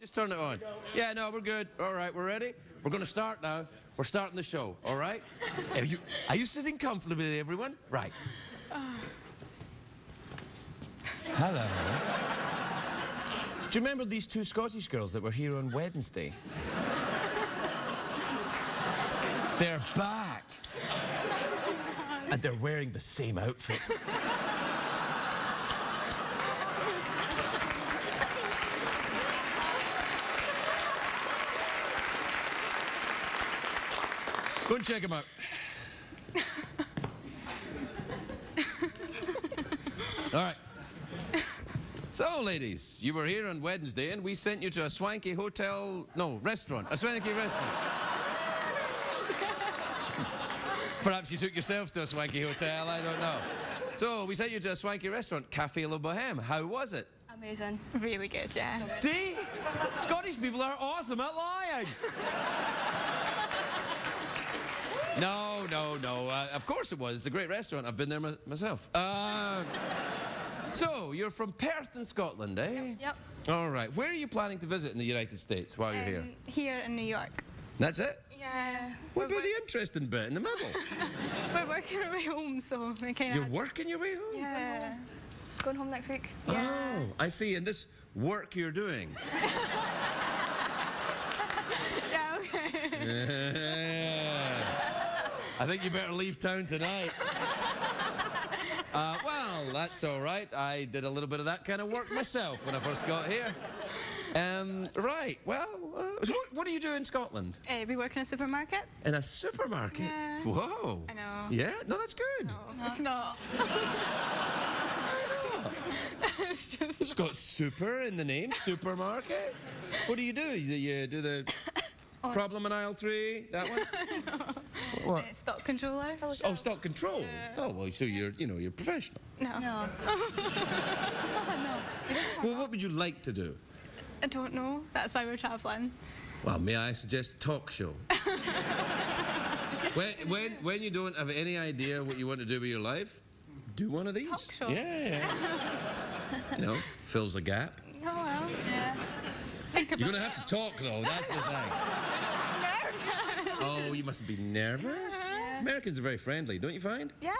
Just turn it on. Yeah, no, we're good. All right, we're ready? We're going to start now. We're starting the show, all right? Are you sitting comfortably, everyone? Right. Hello. Do you remember these two Scottish girls that were here on Wednesday? They're back. And they're wearing the same outfits. Go and check them out. All right. So, ladies, you were here on Wednesday and we sent you to a swanky restaurant. A swanky restaurant. Perhaps you took yourselves to a swanky hotel, I don't know. So, we sent you to a swanky restaurant, Café Le Bohème. How was it? Amazing. Really good, yeah. See? Scottish people are awesome at lying. No. Of course it was. It's a great restaurant. I've been there myself. So, you're from Perth in Scotland, eh? Yep. All right. Where are you planning to visit in the United States while you're here? Here in New York. That's it? Yeah. What about the interesting bit in the middle? We're working our way home, so we kind of... You're working your way home? Yeah. Going home next week. Oh, Yeah. I see. And this work you're doing? Yeah, okay. I think you better leave town tonight. Well, that's all right. I did a little bit of that kind of work myself when I first got here. Right, well, so what do you do in Scotland? We work in a supermarket. In a supermarket? Yeah. Whoa. I know. Yeah? No, that's good. No, it's not. It's just... It's got super in the name, supermarket. What do? You do the problem in aisle 3, that one? No. What? Stock controller. Oh, stock control. Yeah. Oh, well, so you're professional. No. No. Well, what would you like to do? I don't know. That's why we're travelling. Well, may I suggest talk show? when you don't have any idea what you want to do with your life, do one of these. Talk show. Yeah. Fills a gap. Oh, well, yeah. You're going to have to talk, though. That's the thing. Oh, you mustn't be nervous. Yeah. Americans are very friendly, don't you find? Yeah.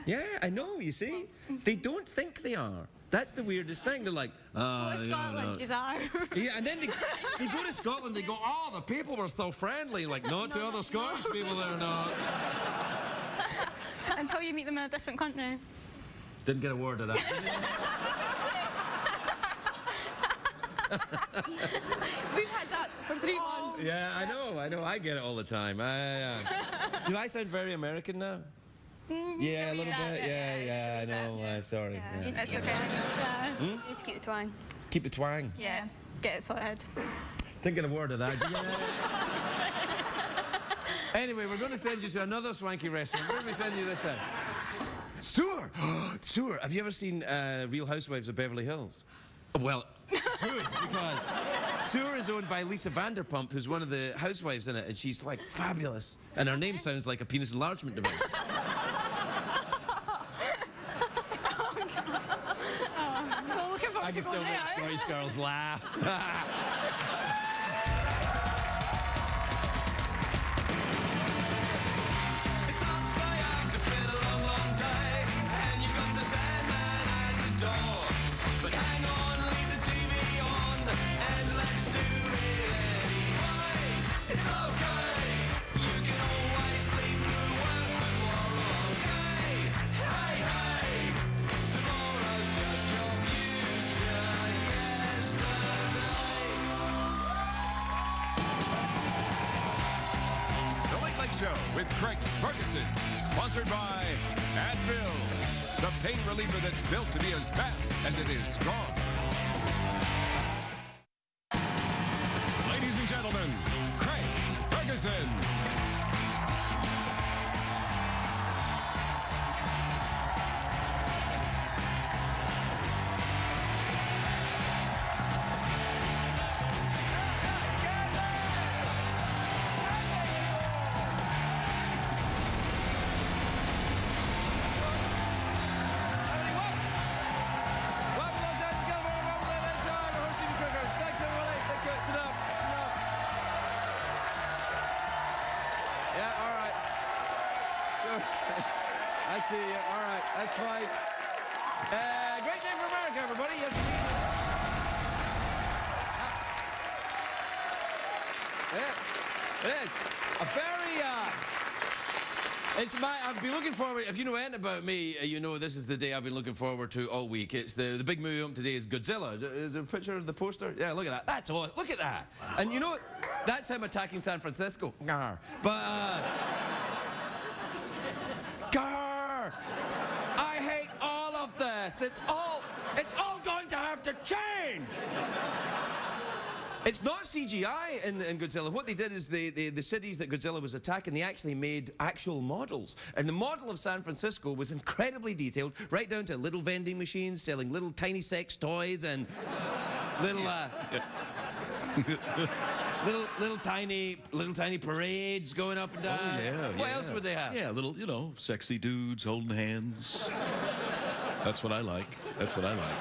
Yeah, I know, you see. They don't think they are. That's the weirdest thing. They're like, Scotland, you are. Yeah, and then they go to Scotland, they go, oh, the people were so friendly. Like, not to other Scottish people, they're not. Until you meet them in a different country. Didn't get a word of that. We've had that for 3 months. Yeah, I know. I get it all the time. Do I sound very American now? Yeah, a little bit. Yeah, I know. Sorry. Yeah. Yeah. It's okay. Yeah. You need to keep the twang. Keep the twang. Yeah. Get it sorted. Didn't get a word of that. Anyway, we're going to send you to another swanky restaurant. Where do we send you this time? Sewer! Sewer! Have you ever seen Real Housewives of Beverly Hills? Well, good, because Sewer is owned by Lisa Vanderpump, who's one of the housewives in it, and she's, like, fabulous. And her name sounds like a penis enlargement device. So looking forward I can to still going make there. Scottish girls laugh. It's hard to stay up, it's been a long, long day, and you've got the Sandman at the door. But hang on, leave the TV on, and let's do it anyway. It's okay, you can always sleep through work tomorrow, okay? Hey, tomorrow's just your future yesterday. The Late Late Show with Craig Ferguson, sponsored by Advil, the pain reliever that's built to be as fast as it is strong. Ladies and gentlemen, Craig Ferguson. Welcome to Los Angeles, California. Welcome to the show. I'm your host, Stevie Crickers. Thanks, everybody. Thank you. Sit see you. All right, that's fine. Great day for America, everybody. Yes, indeed. It is. A very, I've been looking forward, if you know anything about me, you know this is the day I've been looking forward to all week. It's the big movie on today is Godzilla. Is there a picture of the poster? Yeah, look at that. That's all. Look at that. Wow. And you know what? That's him attacking San Francisco. Grr. But, grr. I hate all of this. It's all going to have to change. It's not CGI in Godzilla. What they did is the cities that Godzilla was attacking, they actually made actual models. And the model of San Francisco was incredibly detailed, right down to little vending machines selling little tiny sex toys and little little tiny parades going up and down. Oh, yeah. What else would they have? Yeah, little, sexy dudes holding hands. That's what I like. That's what I like.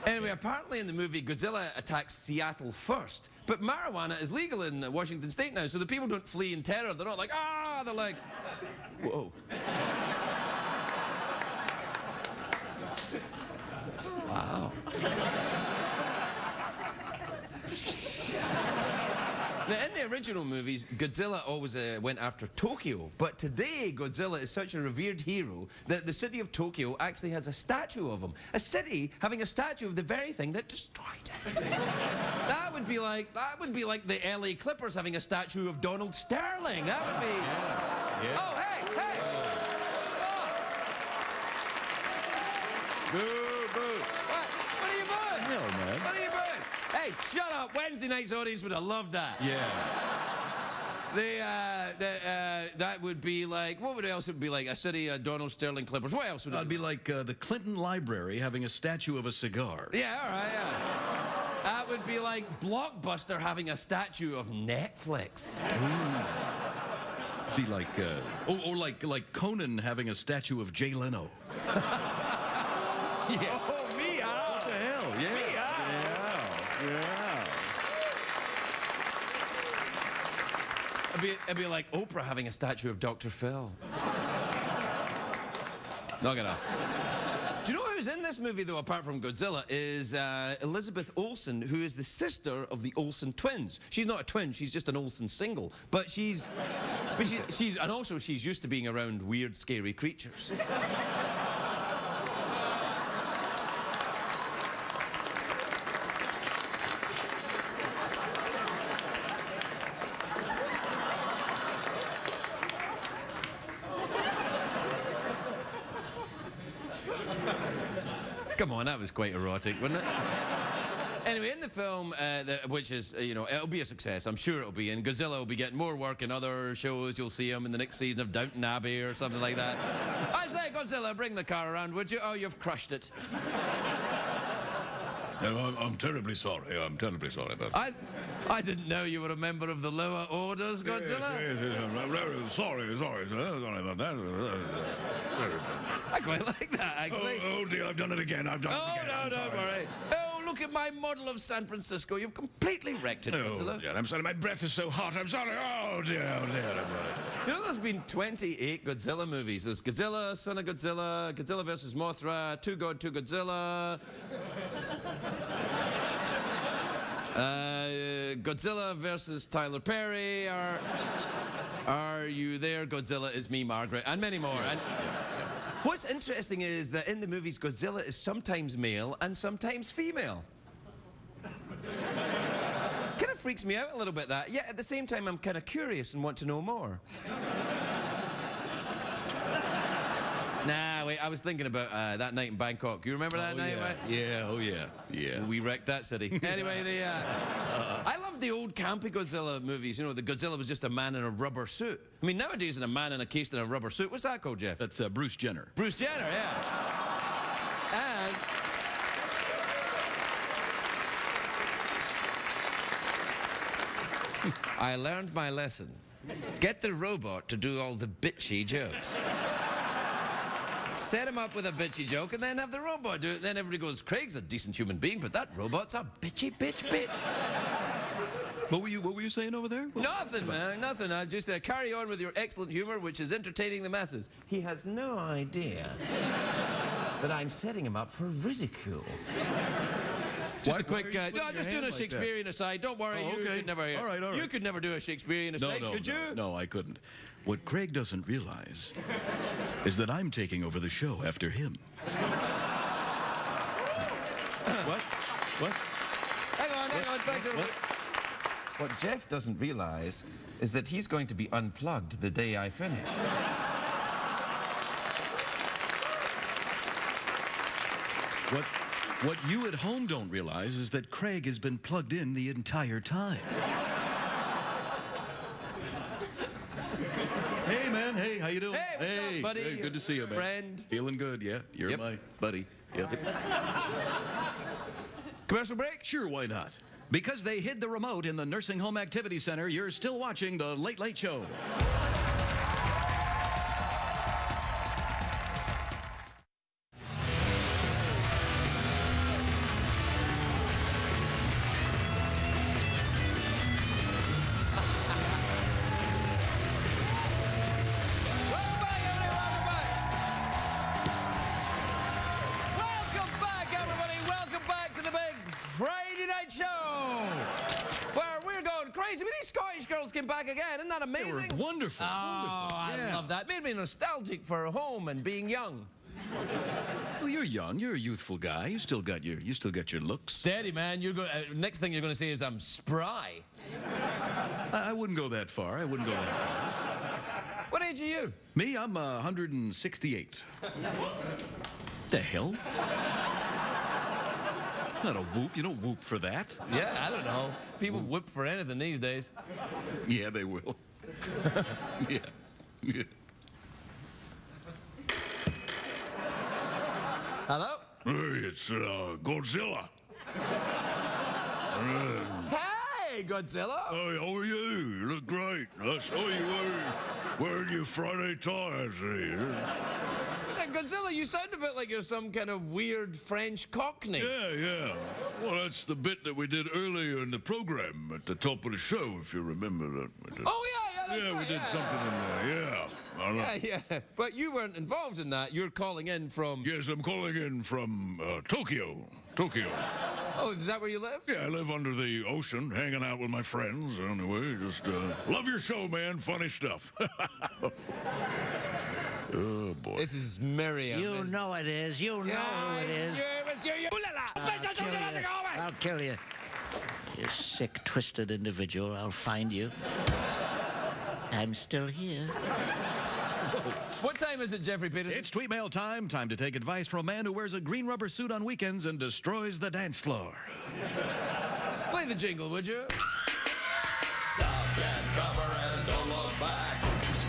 Anyway, apparently in the movie, Godzilla attacks Seattle first. But marijuana is legal in Washington State now, so the people don't flee in terror. They're not like, ah, they're like, whoa. Wow. Now, in the original movies, Godzilla always went after Tokyo. But today, Godzilla is such a revered hero that the city of Tokyo actually has a statue of him. A city having a statue of the very thing that destroyed it. That would be like the LA Clippers having a statue of Donald Sterling. That would be... Yeah. Oh, hey! Oh. Boo, boo. What are you doing? No, man. What are you doing? Hey, shut up! Wednesday night's audience would have loved that. Yeah. That would be like, what else would be like? A city of Donald Sterling Clippers. What else would it That'd be like the Clinton Library having a statue of a cigar. Yeah, all right, yeah. That would be like Blockbuster having a statue of Netflix. Be like, or like Conan having a statue of Jay Leno. Yeah. Oh, me, huh? What the hell? Yeah. Me, huh? Yeah. It'd be like Oprah having a statue of Dr. Phil. Not enough. Do you know who's in this movie, though, apart from Godzilla, is Elizabeth Olsen, who is the sister of the Olsen twins. She's not a twin, she's just an Olsen single. But she's and also she's used to being around weird, scary creatures. Come on, that was quite erotic, wasn't it? Anyway, in the film, which is, it'll be a success. I'm sure it'll be. And Godzilla will be getting more work in other shows. You'll see him in the next season of Downton Abbey or something like that. I say, Godzilla, bring the car around, would you? Oh, you've crushed it. No, I'm terribly sorry. I'm terribly sorry about that. I didn't know you were a member of the lower orders, Godzilla. Yes, I'm very sorry, sir. Sorry about that. I quite like that, actually. Oh, dear, I've done it again. I've done it again. Oh, no, don't worry. Oh, look at my model of San Francisco. You've completely wrecked it, Godzilla. Oh, dear, I'm sorry. My breath is so hot. I'm sorry. Oh, dear, I'm sorry. Do you know there's been 28 Godzilla movies? There's Godzilla, Son of Godzilla, Godzilla vs. Mothra, Two God, Two Godzilla. Godzilla versus Tyler Perry, Are You There, Godzilla Is Me, Margaret, and many more. And what's interesting is that in the movies, Godzilla is sometimes male and sometimes female. Kind of freaks me out a little bit, that. Yet at the same time, I'm kind of curious and want to know more. Nah, wait, I was thinking about that night in Bangkok. You remember that night, mate? Yeah, oh yeah, yeah. We wrecked that city. Anyway, I love the old campy Godzilla movies. You know, the Godzilla was just a man in a rubber suit. I mean, nowadays, a man in a case in a rubber suit. What's that called, Jeff? That's Bruce Jenner. Bruce Jenner, yeah. And I learned my lesson. Get the robot to do all the bitchy jokes. Set him up with a bitchy joke and then have the robot do it. Then everybody goes, Craig's a decent human being, but that robot's a bitchy bitch. What were you saying over there? Nothing, man, nothing. I just carry on with your excellent humor, which is entertaining the masses. He has no idea that I'm setting him up for ridicule. Just a quick, no, just doing a Shakespearean aside. Don't worry, Oh, you okay. could never. All right. You could never do a Shakespearean aside, could you? No, I couldn't. What Craig doesn't realize is that I'm taking over the show after him. What? Hang on, thanks everybody. What Jeff doesn't realize is that he's going to be unplugged the day I finish. What you at home don't realize is that Craig has been plugged in the entire time. Hey, man. Hey, how you doing? Hey, what's up, buddy? Hey, good to see you, man. Friend. Feeling good, yeah. You're Yep. my buddy. Yep. Commercial break? Sure, why not? Because they hid the remote in the Nursing Home Activity Center, you're still watching The Late Late Show. Welcome back, everybody. Welcome back to the big Friday night show, where we're going crazy. But these Scottish girls came back again. Isn't that They amazing? were wonderful. Oh, I Yeah. love that. Made me nostalgic for home and being young. Well, you're young. You're a youthful guy. You still got your looks. Steady, man. You're going. Next thing you're going to say is I'm spry. I wouldn't go that far. What age are you? Me, I'm 168. The hell? Not a whoop. You don't whoop for that. Yeah, I don't know. People whip for anything these days. Yeah, they will. Yeah. Hello? Hey, it's Godzilla. Hey, Godzilla. Hey, how are you? You look great. I saw you wearing your Friday tie, I see. Hey, Godzilla, you sound a bit like you're some kind of weird French cockney. Yeah. Well, that's the bit that we did earlier in the program at the top of the show, if you remember that. Oh, yeah, that's right. we did something in there, yeah. I know. Yeah. But you weren't involved in that. You're calling in from... Yes, I'm calling in from Tokyo. Oh, is that where you live? Yeah, I live under the ocean, hanging out with my friends. Anyway, just love your show, man. Funny stuff. Oh, boy. This is Miriam. You know it is. You know who it is. I'll kill you. You sick, twisted individual. I'll find you. I'm still here. What time is it, Jeffrey Peterson? It's tweet mail time. Time to take advice from a man who wears a green rubber suit on weekends and destroys the dance floor. Play the jingle, would you? Stop that cover and don't look back.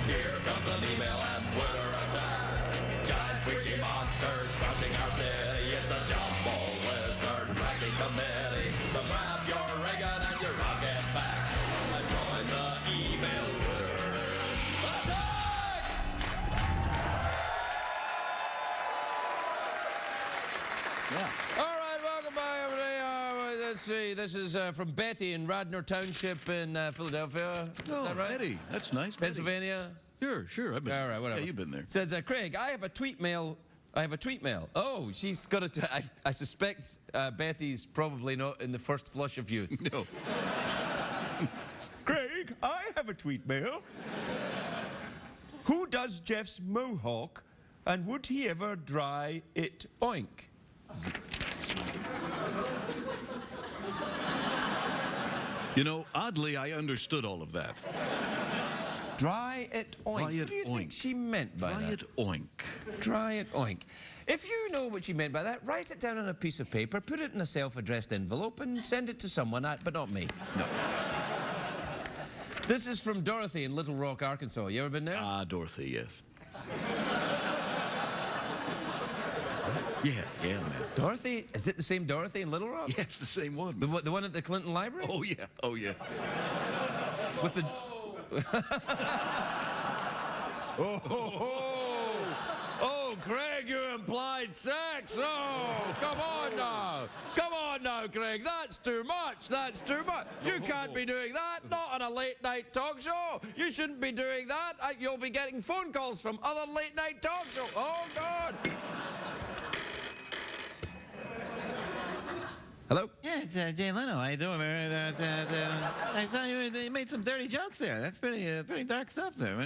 Here comes an email and Twitter attack. Giant freaky monsters crushing our city. It's a jumbo lizard ranking committee. So grab your Reagan and your rocket back and join the email Twitter attack. Yeah. All right, welcome back, everybody. Let's see. This is from Betty in Radnor Township in Philadelphia. Is that right? Eddie, that's nice. Pennsylvania? Sure. I've been. All right, whatever. Yeah, you've been there. Says, Craig, I have a tweet mail. Oh, she's got a... I suspect Betty's probably not in the first flush of youth. No. Craig, I have a tweet mail. Who does Jeff's mohawk, and would he ever dry it oink? You know, oddly, I understood all of that. Dry it oink. Dry What it do you think oink. she meant by Try that? it oink. Dry it oink. If you know what she meant by that, write it down on a piece of paper, put it in a self-addressed envelope, and send it to someone, but not me. No. This is from Dorothy in Little Rock, Arkansas. You ever been there? Dorothy, yes. Yeah, man. Dorothy? Is it the same Dorothy in Little Rock? Yeah, it's the same one. The one at the Clinton Library? Oh, yeah. With the... Oh, ho, ho. Oh, Craig, you implied sex. Oh, come on now. Come on now, Craig. That's too much. That's too much. You can't be doing that. Not on a late-night talk show. You shouldn't be doing that. You'll be getting phone calls from other late-night talk shows. Oh, God. Hello? Yeah, it's Jay Leno. How you doing, man? I saw you made some dirty jokes there. That's pretty dark stuff there.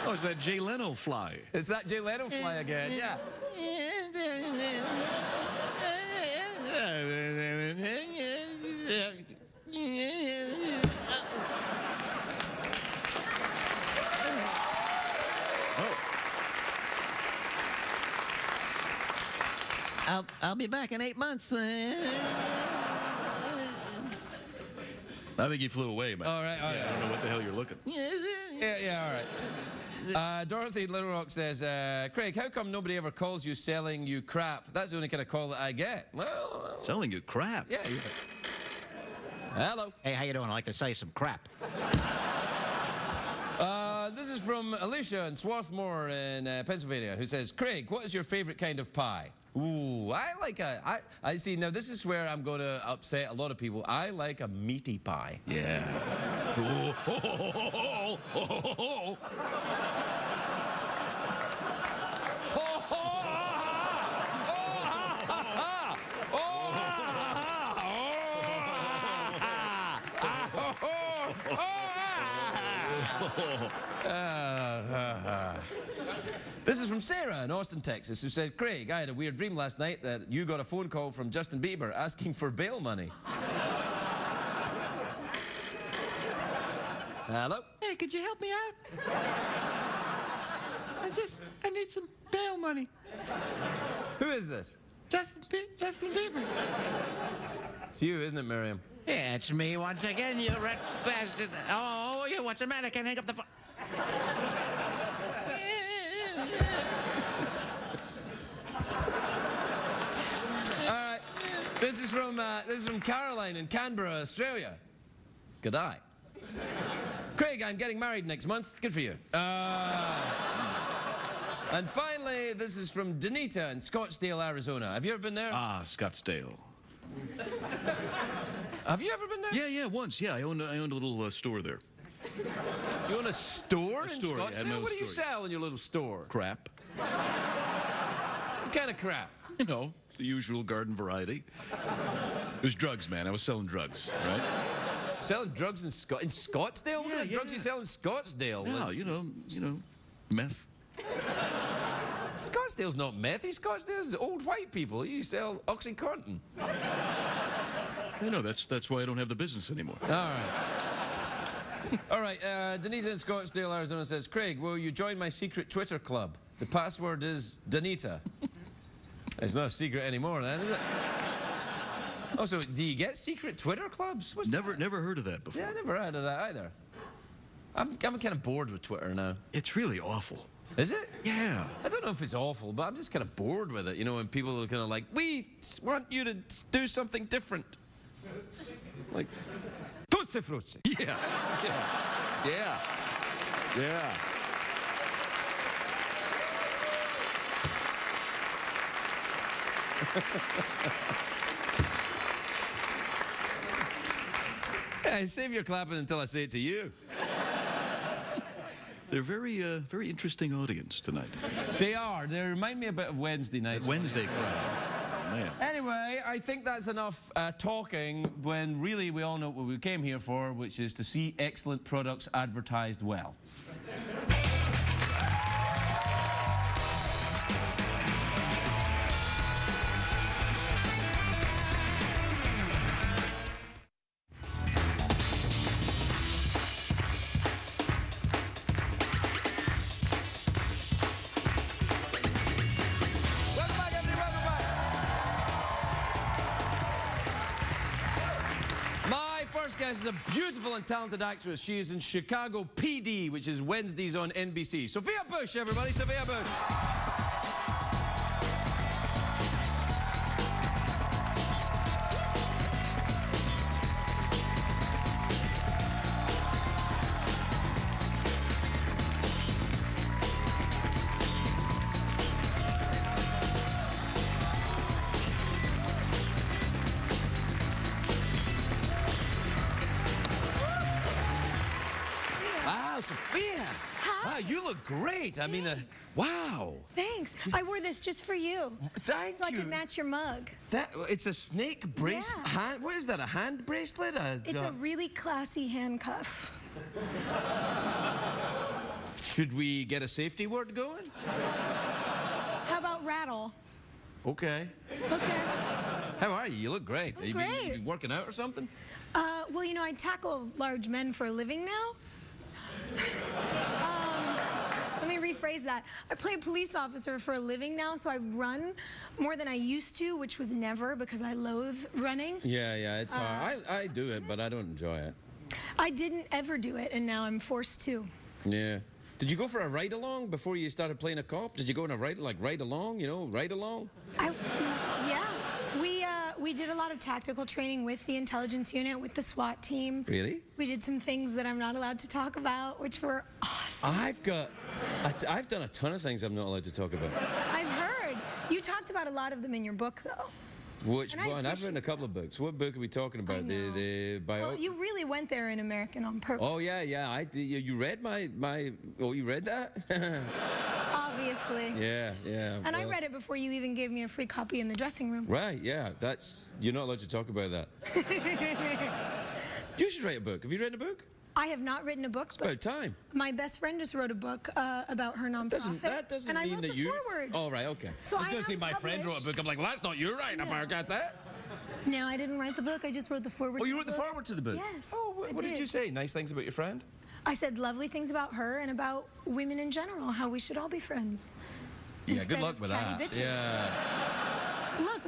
Oh, it's that Jay Leno fly. It's that Jay Leno fly again, yeah. I'll be back in 8 months. I think he flew away, man. All right, all right. I don't know what the hell you're looking. Yeah, all right. Dorothy in Little Rock says, Craig, how come nobody ever calls you selling you crap? That's the only kind of call that I get. Well, Selling you crap. yeah. Hello. Hey, how you doing? I'd like to say some crap. This is from Alicia in Swarthmore in Pennsylvania, who says, Craig, what is your favorite kind of pie? Ooh, I see, now this is where I'm going to upset a lot of people. I like a meaty pie. Yeah. This is from Sarah in Austin, Texas, who said, Craig, I had a weird dream last night that you got a phone call from Justin Bieber asking for bail money. Hello? Hey, could you help me out? I need some bail money. Who is this? Justin Bieber. It's you, isn't it, Miriam? Yeah, it's me once again, you rat bastard. Oh, you, what's the matter? Can't hang up the phone. All right. This is from Caroline in Canberra, Australia. Good eye. Craig, I'm getting married next month. Good for you. And finally, this is from Danita in Scottsdale, Arizona. Have you ever been there? Ah, Scottsdale. Have you ever been there? Yeah, once. Yeah, I owned a little store there. You own a store in store, yeah, Scottsdale? no What do you store. sell in your little store? Crap. What kind of crap? You know, the usual garden variety. It was drugs, man. I was selling drugs, right? Selling drugs in Scottsdale? What kind of drugs you sell in Scottsdale? Yeah, you know, meth. Scottsdale's not methy. Scottsdale's old white people. You sell OxyContin. I know, that's why I don't have the business anymore. All right. All right, Danita in Scottsdale, Arizona says, Craig, will you join my secret Twitter club? The password is Danita. It's not a secret anymore then, is it? Also, do you get secret Twitter clubs? What's Never that? heard of that before. Yeah, I never heard of that either. I'm kind of bored with Twitter now. It's really awful. Is it? Yeah. I don't know if it's awful, but I'm just kind of bored with it. You know, when people are kind of like, we want you to do something different. Like, Tootsie Fruitsie. Yeah. Hey, save your clapping until I say it to you. They're very interesting audience tonight. They are. They remind me a bit of Wednesday night. Wednesday crowd. Man. Anyway, I think that's enough talking when really we all know what we came here for, which is to see excellent products advertised well. Welcome back, everybody. Welcome back. My first guest is a beautiful and talented actress. She is in Chicago PD, which is Wednesdays on NBC. Sophia Bush, everybody. Sophia Bush. Wow, you look great. I mean, wow. Thanks. I wore this just for you. Thank so you. I could match your mug. It's a snake bracelet. Yeah. What is that? A hand bracelet? It's a really classy handcuff. Should we get a safety word going? How about rattle? Okay. Okay. How are you? You look great. I'm you great. been working out or something? Well, you know, I tackle large men for a living now. Let me rephrase that. I play a police officer for a living now, so I run more than I used to, which was never because I loathe running. Yeah, it's hard. I do it, but I don't enjoy it. I didn't ever do it, and now I'm forced to. Yeah. Did you go for a ride along before you started playing a cop? Did you go on a ride along? Ride along? Yeah. We did a lot of tactical training with the intelligence unit, with the SWAT team. Really? We did some things that I'm not allowed to talk about, which were awesome. I've done a ton of things I'm not allowed to talk about. I've heard. You talked about a lot of them in your book, though. Which And I one? I've appreciate written a couple of books. What book are we talking about? I know. The bio. Well, you really went there in American on purpose. Oh yeah. I did. You read my. Oh, you read that? Obviously. Yeah. And I well, read it before you even gave me a free copy in the dressing room. Right. Yeah. You're not allowed to talk about that. You should write a book. Have you written a book? I have not written a book, It's but about time. my best friend just wrote a book about her nonprofit. That doesn't and I mean wrote that the you. foreword. Oh right. Okay. So I was I going to say am my friend wrote a published. book. I'm like, well, that's not you writing a book. Got that? No, I didn't write the book. I just wrote the foreword. Oh, to you wrote the book. foreword to the book. Yes. Oh, what did you say? Nice things about your friend? I said lovely things about her and about women in general, how we should all be friends. Yeah. Instead Good luck of with catty that. bitches. Yeah. Look,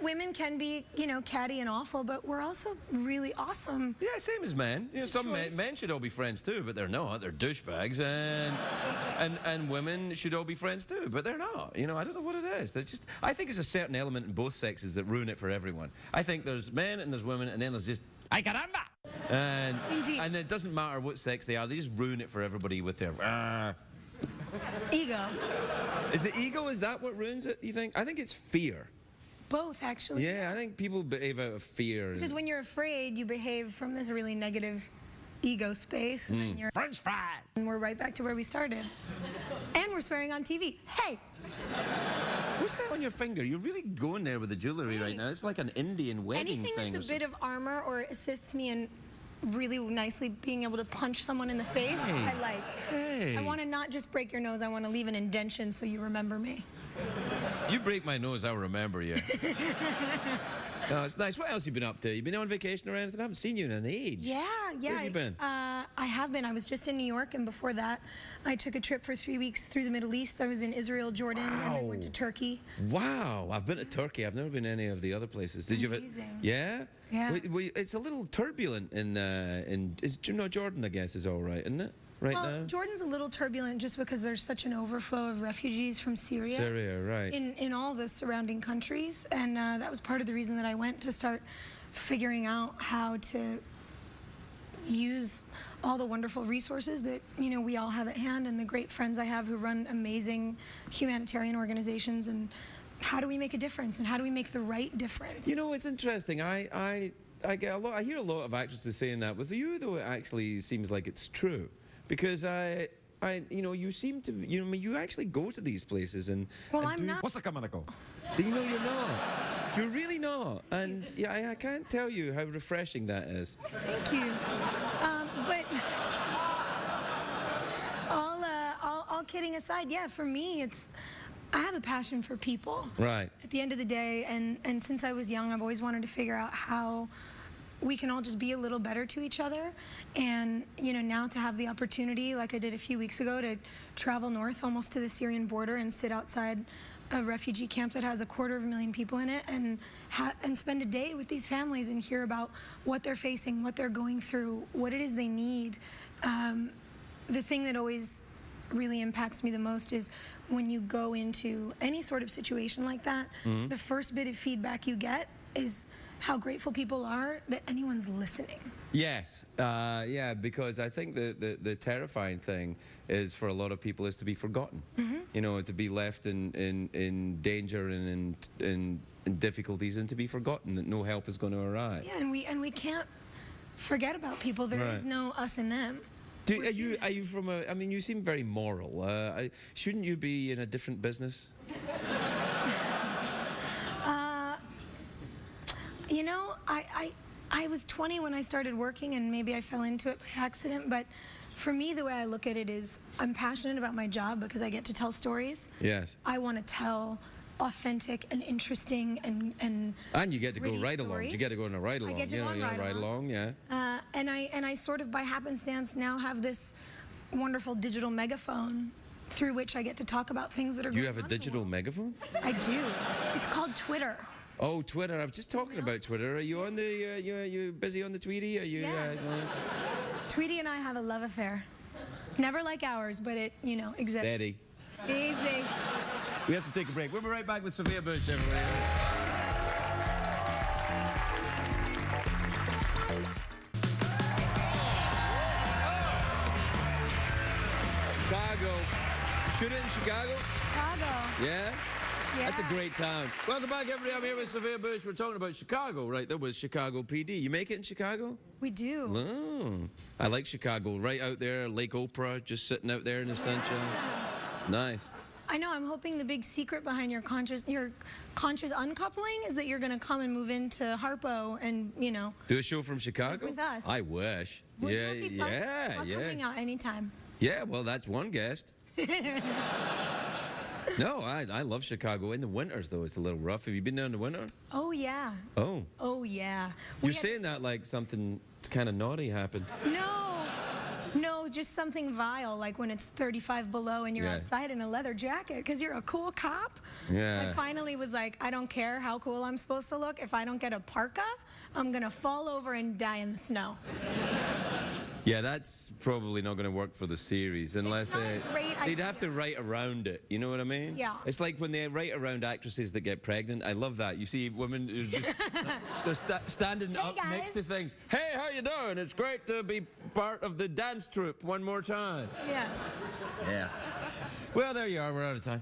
women can be, catty and awful, but we're also really awesome. Yeah, same as men. It's a Some choice. men should all be friends too, but they're not. They're douchebags, and women should all be friends too, but they're not. I don't know what it is. I think there's a certain element in both sexes that ruin it for everyone. I think there's men and there's women, and then there's just ay caramba, and Indeed. and it doesn't matter what sex they are. They just ruin it for everybody with their. Ego. Is it ego? Is that what ruins it? You think? I think it's fear. Both, actually. Yeah, I think people behave out of fear. Because when you're afraid, you behave from this really negative ego space. And then you're French fries. and we're right back to where we started. And we're swearing on TV. Hey! What's that on your finger? You're really going there with the jewelry right now. It's like an Indian wedding Anything thing. that's a bit of armor or assists me in really nicely being able to punch someone in the face, Hey. I like. Hey. I want to not just break your nose, I want to leave an indentation so you remember me. You break my nose, I'll remember you. No, it's nice. What else have you been up to? You been on vacation or anything? I haven't seen you in an age. Yeah. Where have you been? I have been. I was just in New York, and before that, I took a trip for 3 weeks through the Middle East. I was in Israel, Jordan, and then went to Turkey. Wow, I've been to Turkey. I've never been to any of the other places. Did you? Amazing. Yeah. Yeah. It's a little turbulent Jordan, I guess, is all right, isn't it? Right Well, now. Jordan's a little turbulent just because there's such an overflow of refugees from Syria. Syria, right. In all the surrounding countries, and that was part of the reason that I went to start figuring out how to use all the wonderful resources that we all have at hand, and the great friends I have who run amazing humanitarian organizations, and how do we make a difference, and how do we make the right difference? It's interesting. I get a lot. I hear a lot of actresses saying that. With you, though, it actually seems like it's true, because you seem to, you actually go to these places and. Well, and I'm do- not. What's a camaraco? You're not. You're really not. And yeah, I can't tell you how refreshing that is. Thank you. But all kidding aside, yeah, for me, I have a passion for people. Right. At the end of the day, and since I was young, I've always wanted to figure out how we can all just be a little better to each other. And, now to have the opportunity, like I did a few weeks ago, to travel north almost to the Syrian border and sit outside a refugee camp that has 250,000 people in it, and spend a day with these families and hear about what they're facing, what they're going through, what it is they need. The thing that always really impacts me the most is when you go into any sort of situation like that, the first bit of feedback you get is how grateful people are that anyone's listening. Yes. Yeah, because I think the terrifying thing is for a lot of people is to be forgotten. To be left in danger and in difficulties, and to be forgotten, that no help is going to arrive. Yeah, and we can't forget about people. There is Right. no us and them. Are you from a? I mean, you seem very moral. Shouldn't you be in a different business? You know, I was 20 when I started working, and maybe I fell into it by accident, but for me, the way I look at it is I'm passionate about my job because I get to tell stories. Yes. I want to tell authentic and interesting and you get to go gritty ride-alongs. stories. You get to go on a ride-along. I get to go on ride-along, yeah. and I sort of by happenstance now have this wonderful digital megaphone through which I get to talk about things that are You going have a on in the digital world. megaphone? I do. It's called Twitter. Oh, Twitter. I was just talking about Twitter. Are you on the? You busy on the Tweety? Are you? Yeah. Tweety and I have a love affair. Never like ours, but it, you know, exists. Steady. Easy. We have to take a break. We'll be right back with Sophia Bush, everybody. Chicago. Shoot it in Chicago? Chicago. Yeah? That's a Yeah. great town. Welcome back, everybody. I'm here with Sophia Bush. We're talking about Chicago, right? That was Chicago PD. You make it in Chicago? We do. Oh, I like Chicago. Right out there, Lake Oprah, just sitting out there in the sunshine. It's nice. I know. I'm hoping the big secret behind your conscious uncoupling is that you're going to come and move into Harpo and, you know. Do a show from Chicago? with us. I wish. Wouldn't that be fun? I'll come hang Yeah. out anytime. Yeah, well, that's one guest. No, I love Chicago. In the winters, though, it's a little rough. Have you been there in the winter? Oh yeah. Oh. Oh yeah. You're saying that like something kind of naughty happened. No, just something vile, like when it's 35 below and you're Yeah. outside in a leather jacket because you're a cool cop. Yeah. I finally was like, I don't care how cool I'm supposed to look. If I don't get a parka, I'm gonna fall over and die in the snow. Yeah, that's probably not going to work for the series unless not a great they'd idea. have to write around it. You know what I mean? Yeah. It's like when they write around actresses that get pregnant. I love that. You see women who just they're standing Hey, up next to guys. things. Hey, how you doing? It's great to be part of the dance troupe one more time. Yeah. Yeah. Well, there you are. We're out of time.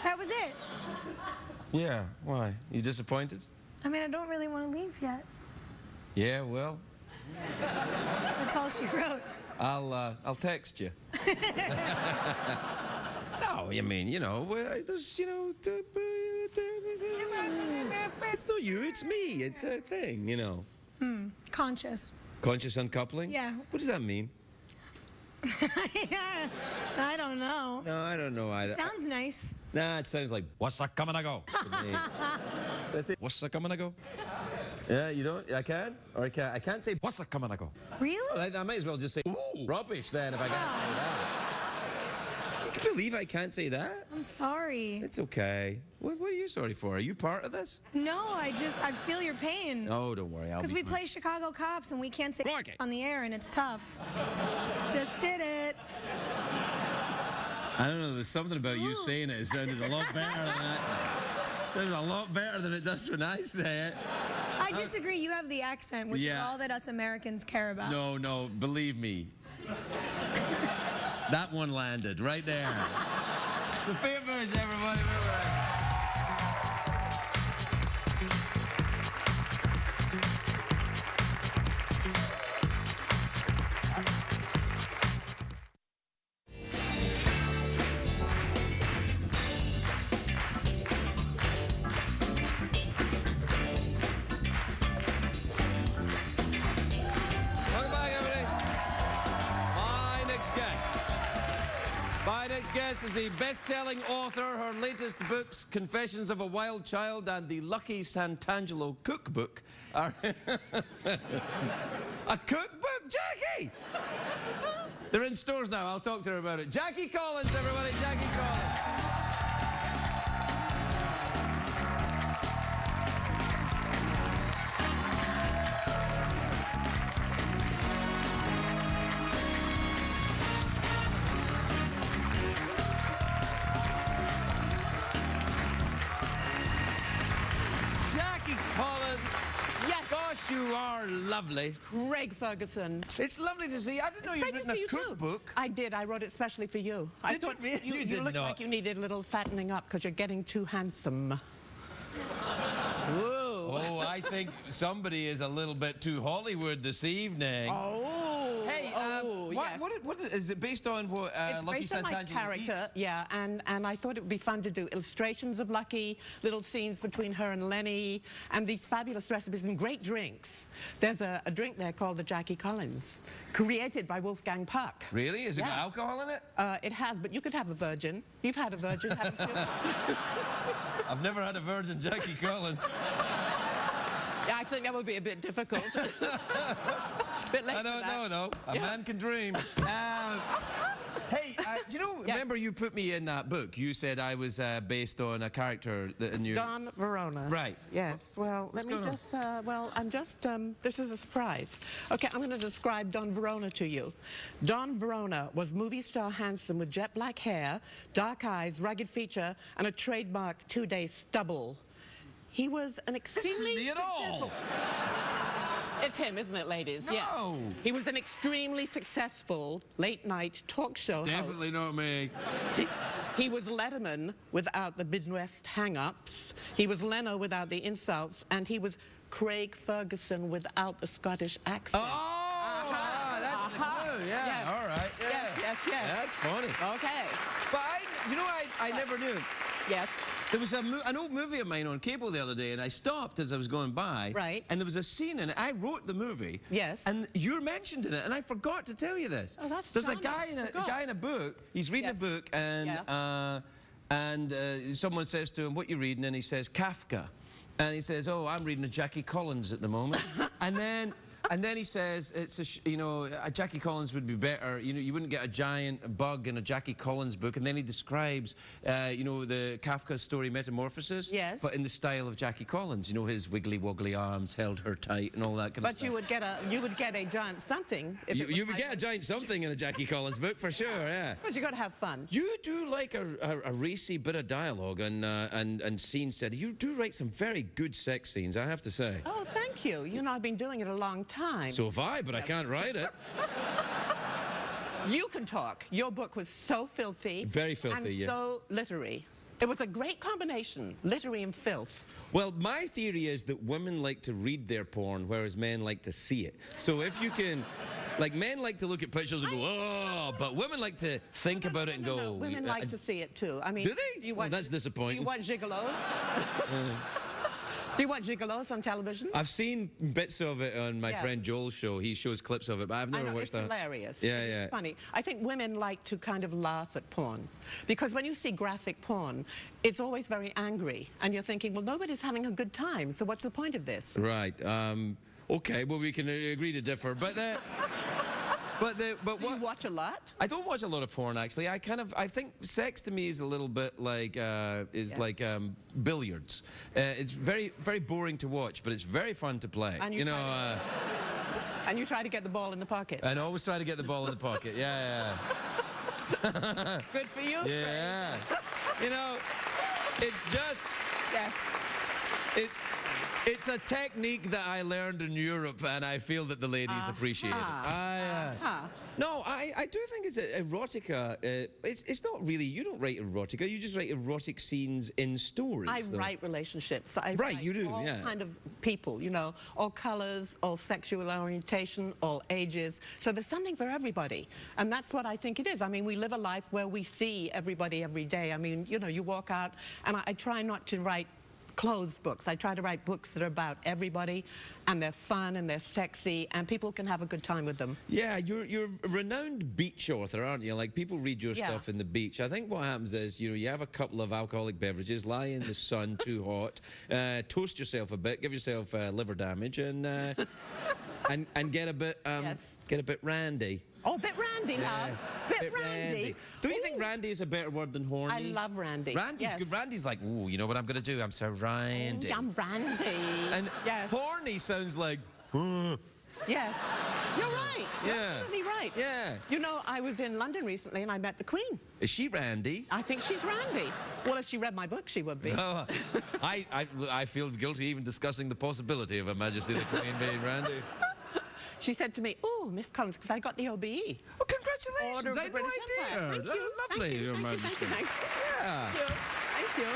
That was it. Yeah. Why? You disappointed? I mean, I don't really want to leave yet. Yeah. Well, That's all she wrote. I'll text you. No, I mean, you know, there's, you know, it's not you, it's me. It's a thing, you know. Conscious. Conscious uncoupling? Yeah. What does that mean? I don't know. No, I don't know either. Sounds nice. Nah, it sounds like, what's that coming to go? to me. That's it. What's that coming to go? Yeah, you don't? I can? Or I can't? I can't say, what's that coming to go? Really? I might as well just say, ooh, rubbish then if I can't say that. Can you believe I can't say that? I'm sorry. It's okay. What are you sorry for? Are you part of this? No, I feel your pain. Oh, don't worry. Because we play Chicago cops and we can't say Crikey. on the air and it's tough. Just did it. I don't know. There's something about you saying it. It sounded a lot better than that. It sounded a lot better than it does when I say it. I disagree. You have the accent, which is Yeah. all that us Americans care about. No, believe me. That one landed right there. Sophia Bush, everybody. Welcome back, everybody. My next guest is the best-selling author. Her latest books, Confessions of a Wild Child and the Lucky Santangelo Cookbook, are... A cookbook, Jackie? They're in stores now. I'll talk to her about it. Jackie Collins, everybody. Jackie Collins. Jackie Collins. Yes. Gosh, you are lovely. Greg Ferguson. It's lovely to see you. I didn't know you'd Great to written see a you too. cookbook. I did. I wrote it specially for you. I Did you thought really? You you did looked not. like you needed a little fattening up because you're getting too handsome. Oh, I think somebody is a little bit too Hollywood this evening. Oh. Hey, yes. What is it based on? What It's Lucky based on my Santangelo character, eats? yeah, and I thought it would be fun to do illustrations of Lucky, little scenes between her and Lenny, and these fabulous recipes and great drinks. There's a drink there called the Jackie Collins, created by Wolfgang Puck. Really? Has it got Yeah. alcohol in it? It has, but you could have a virgin. You've had a virgin, haven't you? I've never had a virgin Jackie Collins. Yeah, I think that would be a bit difficult. Bit late I don't for that. know. A man can dream. Hey, do you know, remember you put me in that book? You said I was based on a character that in your... Don Verona. Right. Yes. Well, let me going on? just, I'm just, this is a surprise. Okay, I'm going to describe Don Verona to you. Don Verona was movie star handsome with jet black hair, dark eyes, rugged feature, and a trademark 2-day stubble. He was an extremely me at all. It's him, isn't it, ladies? No. Yes. He was an extremely successful late-night talk show Definitely not me. host. He was Letterman without the Midwest hang-ups. He was Leno without the insults. And he was Craig Ferguson without the Scottish accent. Oh, that's the clue. Yeah, Yes. all right. Yeah. Yes. That's funny. Okay. But I never knew. Yes. There was an old movie of mine on cable the other day, and I stopped as I was going by. Right. And there was a scene in it. I wrote the movie. Yes. And you're mentioned in it, and I forgot to tell you this. Oh, that's There's a charming. guy in a book. He's reading a Yes. book, and someone says to him, "What you reading?" And he says, "Kafka." And he says, "Oh, I'm reading a Jackie Collins at the moment." And then he says, "It's a Jackie Collins would be better. You wouldn't get a giant bug in a Jackie Collins book." And then he describes, the Kafka story Metamorphosis. Yes. But in the style of Jackie Collins. His wiggly woggly arms held her tight and all that kind of But stuff. you would get a giant something. If it was You would my get a book. giant something in a Jackie Collins book for sure. Yeah. Because you got to have fun. You do like a racy bit of dialogue and scenes said. You do write some very good sex scenes, I have to say. Oh, thank you. I've been doing it a long time. So have I, but I can't write it. You can talk. Your book was so filthy. Very filthy, and yeah. so literary. It was a great combination, literary and filth. Well, my theory is that women like to read their porn, whereas men like to see it. So if you can... Like, men like to look at pictures and go, oh, but women like to think about it and go... No, women like to see it too. I mean, Do they? You Well, that's disappointing. Do you watch gigolos? Do you watch gigolos on television? I've seen bits of it on my Yeah. friend Joel's show. He shows clips of it, but I've I never know, watched it's that. hilarious. Yeah, It's yeah. funny. I think women like to kind of laugh at porn. Because when you see graphic porn, it's always very angry. And you're thinking, well, nobody's having a good time, so what's the point of this? Right. Okay, well, we can agree to differ. But Do you watch a lot? I don't watch a lot of porn, actually. I think sex to me is a little bit like billiards. It's very, very boring to watch, but it's very fun to play. And and you try to get the ball in the pocket. And always try to get the ball in the pocket. Yeah. Good for you. Yeah. It's just... Yes. It's a technique that I learned in Europe, and I feel that the ladies appreciate it. No, I do think it's erotica. It's not really. You don't write erotica. You just write erotic scenes in stories. I though. write relationships. I Right, write you do, all yeah. kind of people, all colors, all sexual orientation, all ages. So there's something for everybody. And that's what I think it is. I mean, we live a life where we see everybody every day. I mean, you walk out, and I try not to write closed books. I try to write books that are about everybody, and they're fun and they're sexy, and people can have a good time with them. Yeah, you're a renowned beach author, aren't you? Like, people read your Yeah. stuff in the beach. I think what happens is, you have a couple of alcoholic beverages, lie in the sun too hot, toast yourself a bit, give yourself liver damage, and get a bit Yes. get a bit randy. Oh, bit randy, love. Bit randy. Don't you think randy is a better word than horny? I love randy. Randy's Yes. good. Randy's like, ooh, you know what I'm going to do? I'm so randy. Oh, I'm randy. And yes. horny sounds like, Yes. You're right. You're Yeah. absolutely right. Yeah. I was in London recently, and I met the Queen. Is she randy? I think she's randy. Well, if she read my book, she would be. Oh, I feel guilty even discussing the possibility of Her Majesty the Queen being randy. She said to me, "Oh, Miss Collins, because I got the OBE." Well, congratulations. Order of I the had no British idea. Empire. Thank That's you. lovely, Thank you. Your Thank you. Majesty. Thank you. Yeah. Thank you.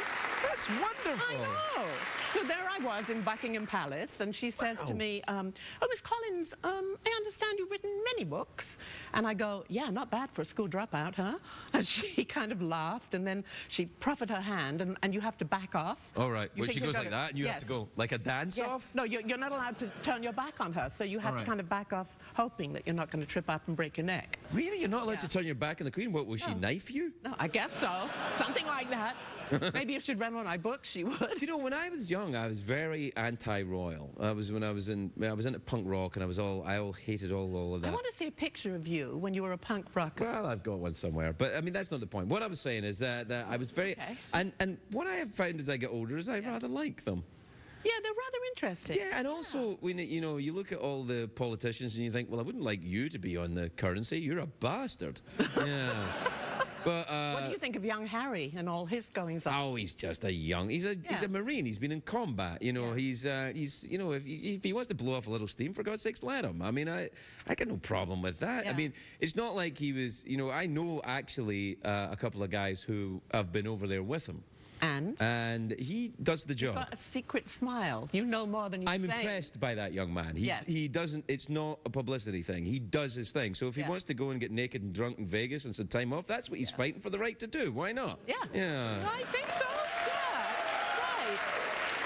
That's wonderful. I know. So there I was in Buckingham Palace, and she says to me, oh, Miss Collins, I understand you've written many books. And I go, yeah, not bad for a school dropout, huh? And she kind of laughed, and then she proffered her hand, and you have to back off. All right. You Well, think she you're goes like gonna- that, and you have to go like a dance Yes. off? No, you're not allowed to turn your back on her, so you have All to right. kind of back off, hoping that you're not going to trip up and break your neck. Really? You're not allowed to Yeah. turn your back on the Queen? What, will she knife you? No, I guess so. Something like that. Maybe if she'd read one of my books, she would. You know, when I was young, I was very anti-royal. I was into punk rock, and I all hated all of I that. want to see a picture of you when you were a punk rocker. Well, I've got one somewhere, but I mean that's not the point. What I was saying is that I was very, Okay. and what I have found as I get older is I rather like them. Yeah, they're rather interesting. Yeah, and also when you look at all the politicians and you think, well, I wouldn't like you to be on the currency. You're a bastard. Yeah. But What do you think of young Harry and all his goings on? oh, he's just he's a Marine. He's been in combat. You know, he's you know, if he wants to blow off a little steam, for God's sakes, let him. I mean, I got no problem with that. I Yeah. mean, it's not like he was. You know, I know actually a couple of guys who have been over there with him, and he does the job. Got a secret smile. You know more than you I'm say. impressed by that young man. Yes. He doesn't, it's not a publicity thing. He does his thing. So if he Yeah. wants to go and get naked and drunk in Vegas and some time off, that's what he's fighting for the right to do. Why not? Yeah. Yeah. I think so. Yeah. Right.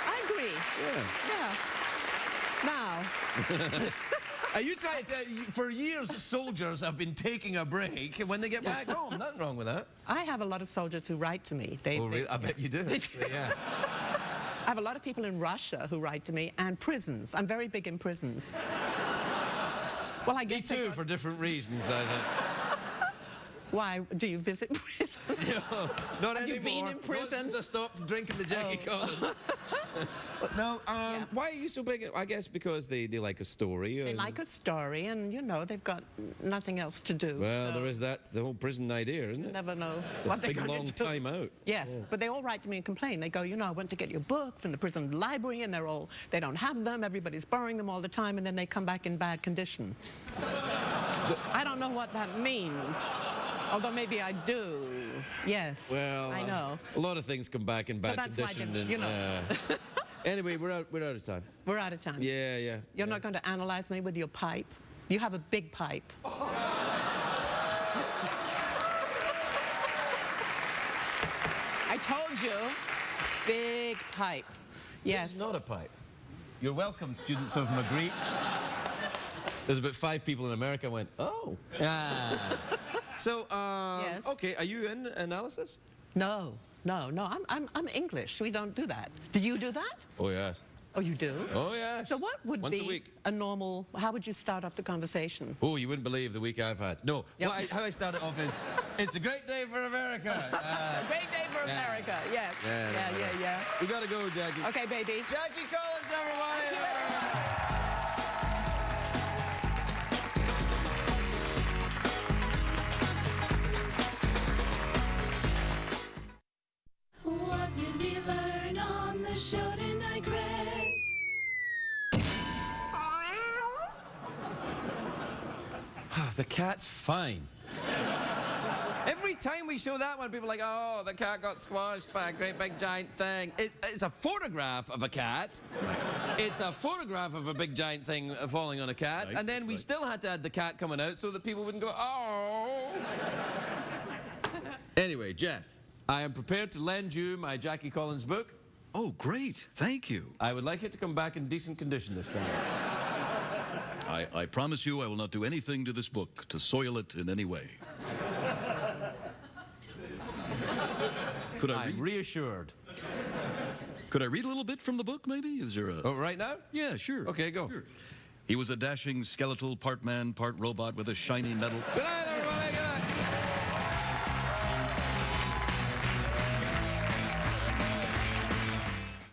I agree. Yeah. Yeah. Now, Are you trying to, for years, soldiers have been taking a break when they get back home. Nothing wrong with that. I have a lot of soldiers who write to me. Oh, really? I bet you do. actually, yeah. I have a lot of people in Russia who write to me, and prisons. I'm very big in prisons. Well, I Me guess they too, got- for different reasons, I think. Why do you visit prisons? Not Have you anymore. been in prison? Not since I stopped drinking the Jackie Collins. No, why are you so big? I guess because they like a story. They like a story, and you know they've got nothing else to do. Well, so there is that, the whole prison idea, isn't you it? never know It's a what they're big, going long to do. time out. Yes, but they all write to me and complain. They go, you know, I went to get your book from the prison library, and they don't have them. Everybody's borrowing them all the time, and then they come back in bad condition. I don't know what that means. Although maybe I do. Yes. Well, I know. a lot of things come back in bad that's why I condition. didn't, you know. Anyway, we're out of time. We're out of time. Yeah, yeah. You're not going to analyze me with your pipe. You have a big pipe. I told you, big pipe. Yes. It's not a pipe. You're welcome, students of Magritte. There's about 5 people in America who went, oh. Ah. So, Yes. okay, are you in analysis? No. I'm English. We don't do that. Do you do that? Oh, yes. Oh, you do? Oh, yes. So what would Once be a week. a normal, how would you start off the conversation? Oh, you wouldn't believe the week I've had. No, Yep. how I start it off is, it's a great day for America. A great day for America, yes. Yeah. We gotta go, Jackie. Okay, baby. Jackie Collins, everybody. What did we learn on the show tonight, Greg? The cat's fine. Every time we show that one, people are like, oh, the cat got squashed by a great big giant thing. It's a photograph of a cat. It's a photograph of a big giant thing falling on a cat. Right, And then we still had to add the cat coming out so that people wouldn't go, oh. Anyway, Jeff, I am prepared to lend you my Jackie Collins book. Oh, great. Thank you. I would like it to come back in decent condition this time. I promise you I will not do anything to this book to soil it in any way. Could I I'm read? reassured. Could I read a little bit from the book, maybe? Is there a... Oh, right now? Yeah, sure. Okay, go. Sure. He was a dashing skeletal, part man, part robot with a shiny metal... Good night.